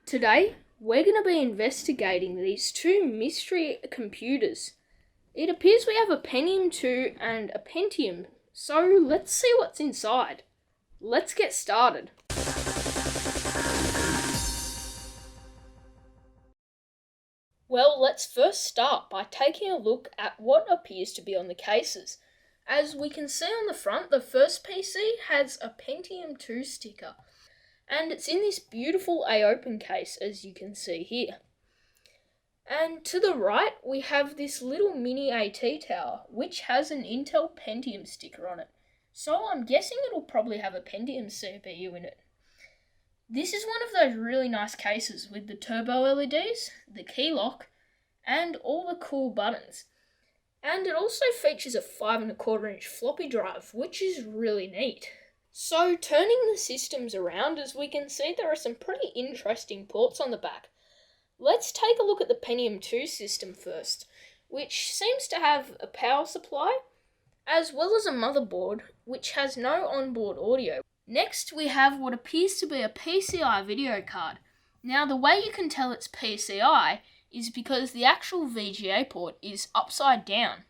Today, we're going to be investigating these two mystery computers. It appears we have a Pentium 2 and a Pentium, so let's see what's inside. Let's get started. Well, let's first start by taking a look at what appears to be on the cases. As we can see on the front, the first PC has a Pentium 2 sticker, and it's in this beautiful A-Open case, as you can see here. And to the right, we have this little mini AT tower, which has an Intel Pentium sticker on it. So I'm guessing it'll probably have a Pentium CPU in it. This is one of those really nice cases with the turbo LEDs, the key lock, and all the cool buttons. And it also features a 5¼ inch floppy drive, which is really neat. So turning the systems around, as we can see, there are some pretty interesting ports on the back. Let's take a look at the Pentium 2 system first, which seems to have a power supply, as well as a motherboard, which has no onboard audio. Next, we have what appears to be a PCI video card. Now, the way you can tell it's PCI is because the actual VGA port is upside down.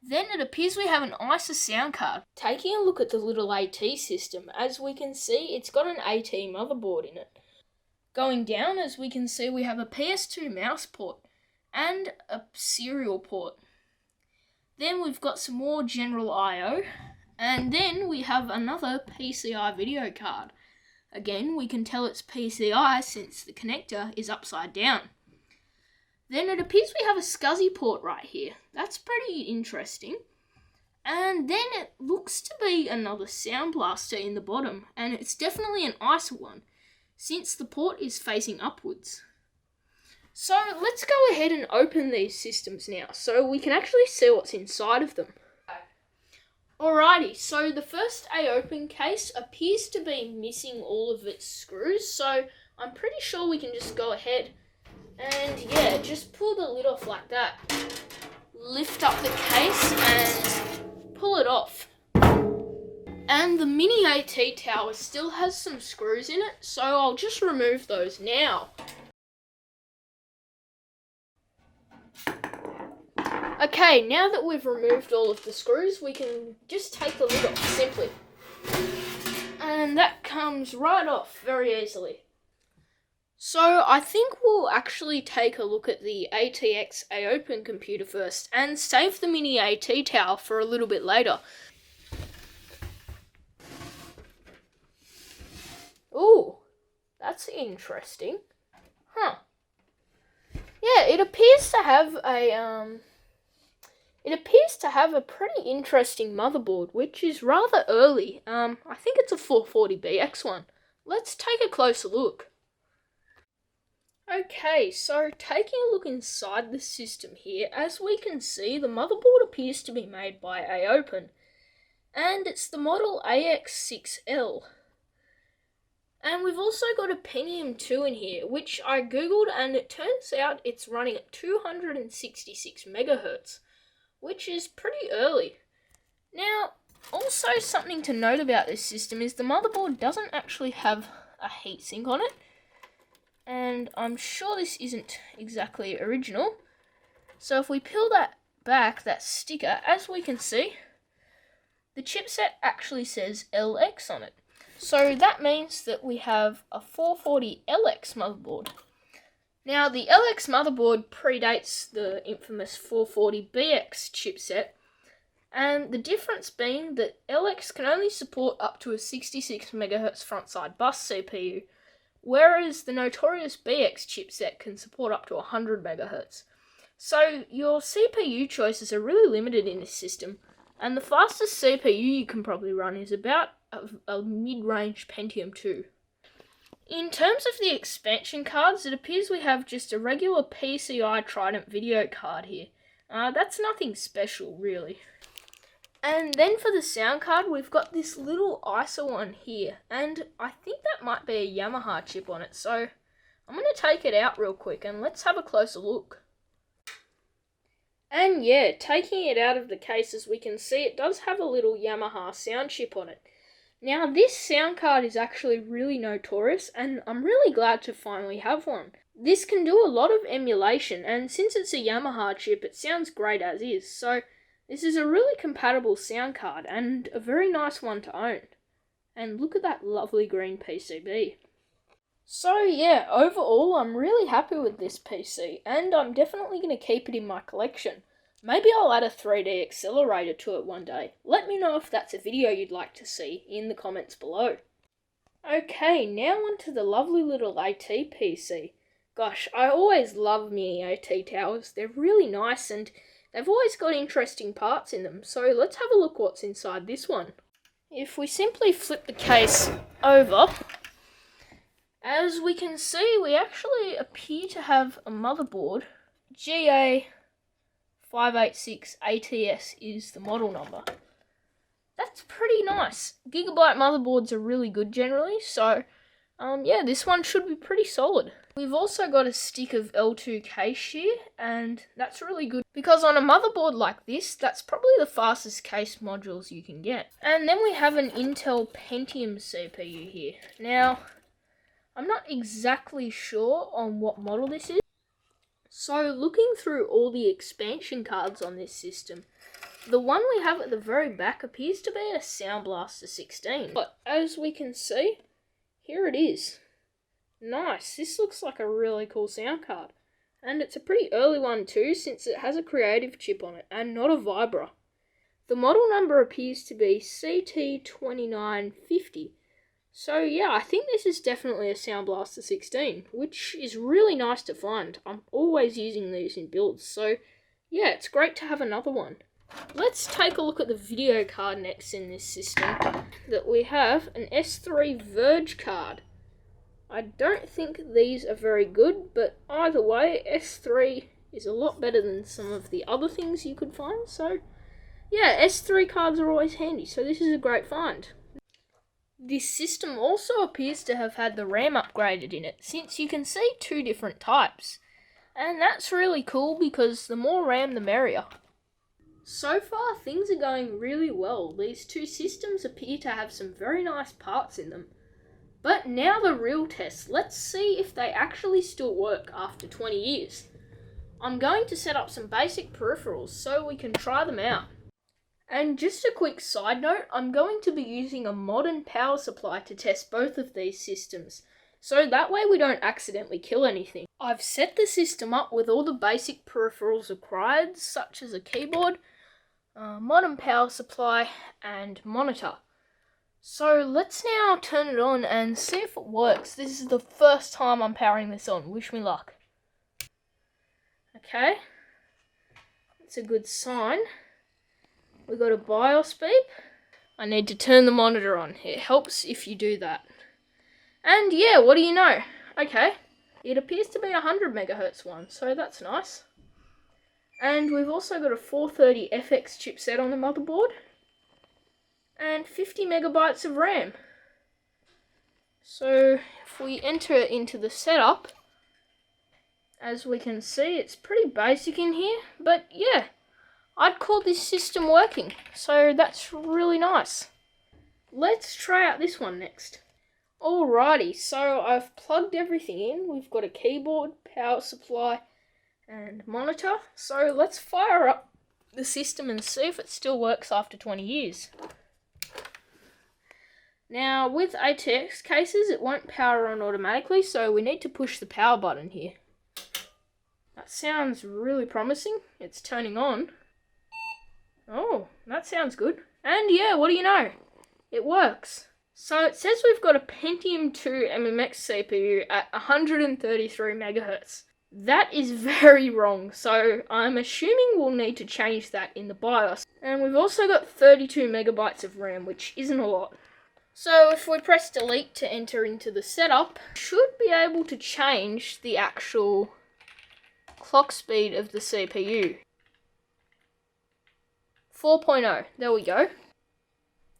Then it appears we have an ISA sound card. Taking a look at the little AT system, as we can see, it's got an AT motherboard in it. Going down, as we can see, we have a PS2 mouse port and a serial port. Then we've got some more general I/O, and then we have another PCI video card. Again, we can tell it's PCI since the connector is upside down. Then it appears we have a SCSI port right here. That's pretty interesting. And then it looks to be another sound blaster in the bottom, and it's definitely an ISA one, since the port is facing upwards. So let's go ahead and open these systems now, so we can actually see what's inside of them. Alrighty, so the first A-Open case appears to be missing all of its screws, so I'm pretty sure we can just go ahead and just pull the lid off like that. Lift up the case and pull it off. And the mini AT tower still has some screws in it, so I'll just remove those now. Okay, now that we've removed all of the screws, we can just take the lid off simply. And that comes right off very easily. So I think we'll actually take a look at the ATX A-Open computer first and save the mini AT tower for a little bit later. Ooh, that's interesting. Yeah, it appears to have a pretty interesting motherboard, which is rather early. I think it's a 440BX one. Let's take a closer look. Okay, so taking a look inside the system here, as we can see, the motherboard appears to be made by A-Open, and it's the model AX6L. And we've also got a Pentium 2 in here, which I googled, and it turns out it's running at 266 MHz, which is pretty early. Now, also something to note about this system is the motherboard doesn't actually have a heatsink on it, and I'm sure this isn't exactly original. So if we peel that back, that sticker, as we can see, the chipset actually says LX on it. So that means that we have a 440LX motherboard. Now, the LX motherboard predates the infamous 440BX chipset, and the difference being that LX can only support up to a 66 MHz frontside bus CPU, whereas the notorious BX chipset can support up to 100 MHz. So your CPU choices are really limited in this system, and the fastest CPU you can probably run is about a mid-range Pentium 2. In terms of the expansion cards, it appears we have just a regular PCI Trident video card here. That's nothing special, really. And then for the sound card, we've got this little ISA one here, and I think that might be a Yamaha chip on it, so I'm going to take it out real quick and let's have a closer look. And yeah, taking it out of the case, as we can see, it does have a little Yamaha sound chip on it. Now this sound card is actually really notorious and I'm really glad to finally have one. This can do a lot of emulation, and since it's a Yamaha chip it sounds great as is, so this is a really compatible sound card and a very nice one to own. And look at that lovely green PCB. So yeah, overall I'm really happy with this PC and I'm definitely going to keep it in my collection. Maybe I'll add a 3D accelerator to it one day. Let me know if that's a video you'd like to see in the comments below. Okay, now onto the lovely little AT PC. Gosh, I always love Mini AT towers. They're really nice and they've always got interesting parts in them. So let's have a look what's inside this one. If we simply flip the case over, as we can see, we actually appear to have a motherboard. GA586 ATS is the model number. That's pretty nice. Gigabyte motherboards are really good generally, so yeah, this one should be pretty solid. We've also got a stick of L2 case here, and that's really good because on a motherboard like this, that's probably the fastest case modules you can get. And then we have an Intel Pentium CPU here. Now, I'm not exactly sure on what model this is. So looking through all the expansion cards on this system, the one we have at the very back appears to be a Sound Blaster 16. But as we can see, here it is. Nice, this looks like a really cool sound card. And it's a pretty early one too, since it has a Creative chip on it and not a Vibra. The model number appears to be CT2950. So yeah, I think this is definitely a Sound Blaster 16, which is really nice to find. I'm always using these in builds, so yeah, it's great to have another one. Let's take a look at the video card next in this system. That we have an S3 Verge card. I don't think these are very good, but either way, S3 is a lot better than some of the other things you could find, so yeah, S3 cards are always handy, so this is a great find. This system also appears to have had the RAM upgraded in it, since you can see two different types. And that's really cool because the more RAM the merrier. So far things are going really well. These two systems appear to have some very nice parts in them. But now the real test. Let's see if they actually still work after 20 years. I'm going to set up some basic peripherals so we can try them out. And just a quick side note, I'm going to be using a modern power supply to test both of these systems, so that way we don't accidentally kill anything. I've set the system up with all the basic peripherals required, such as a keyboard, modern power supply, and monitor. So let's now turn it on and see if it works. This is the first time I'm powering this on. Wish me luck. Okay, that's a good sign. We got a BIOS beep. I need to turn the monitor on. It helps if you do that. And yeah, what do you know? Okay, it appears to be a 100 megahertz one, so that's nice. And we've also got a 430 FX chipset on the motherboard. And 50 megabytes of RAM. So if we enter into the setup, as we can see, it's pretty basic in here, but yeah, I'd call this system working, so that's really nice. Let's try out this one next. Alrighty, so I've plugged everything in. We've got a keyboard, power supply, and monitor. So let's fire up the system and see if it still works after 20 years. Now, with ATX cases, it won't power on automatically, so we need to push the power button here. That sounds really promising. It's turning on. Oh, that sounds good. And yeah, what do you know? It works. So it says we've got a Pentium 2 MMX CPU at 133 megahertz. That is very wrong, so I'm assuming we'll need to change that in the BIOS. And we've also got 32 megabytes of RAM, which isn't a lot. So if we press delete to enter into the setup, should be able to change the actual clock speed of the CPU. 4.0, there we go.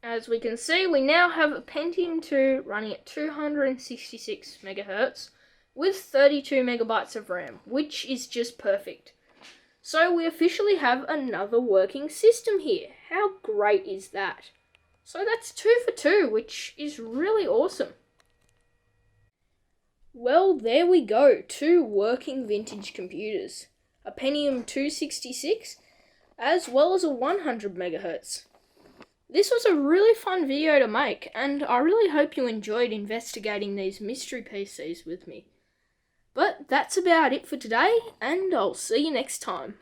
As we can see, we now have a Pentium 2 running at 266 megahertz with 32 megabytes of RAM, which is just perfect. So we officially have another working system here. How great is that? So that's 2 for 2, which is really awesome. Well, there we go, 2 working vintage computers. A Pentium 266, as well as a 100 MHz. This was a really fun video to make, and I really hope you enjoyed investigating these mystery PCs with me. But that's about it for today, and I'll see you next time.